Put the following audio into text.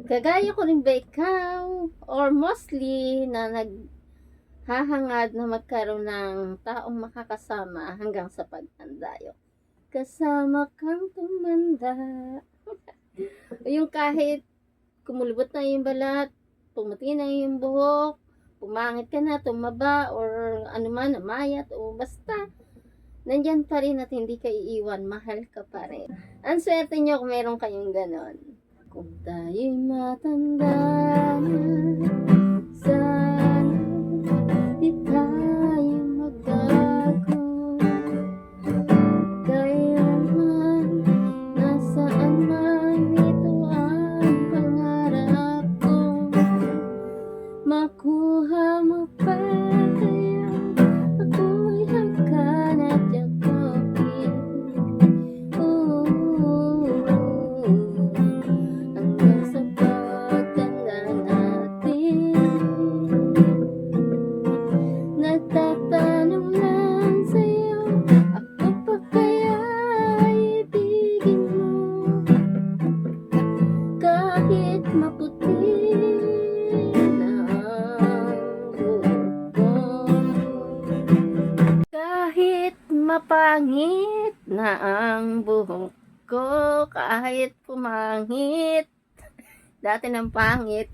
Kagaya ko rin ba ikaw? Or mostly na naghahangad na magkaroon ng taong makakasama hanggang sa pagtandayo? Kasama kang tumanda. Yung kahit kumulubot na yung balat, pumuti na yung buhok, pumangit ka na, tumaba, or ano man, namayat, o basta, nandyan pa rin at hindi ka iiwan, mahal ka pa rin. Ang swerte nyo kung meron kayong ganon. Kung tayo'y matanda na, sana di tayo magbago. Kailanman, nasaan man, ito ang pangarap ko. Makuha mo pa kaya ako'y hanggan at yakapin. Hanggang sa pagtanda natin. Nagtatanong lang sa'yo, ako pa kaya ibigin mo? Kahit maputi na ang buhok ko, kahit mapangit na ang buhok ko, kahit pumangit, dati ng pangit.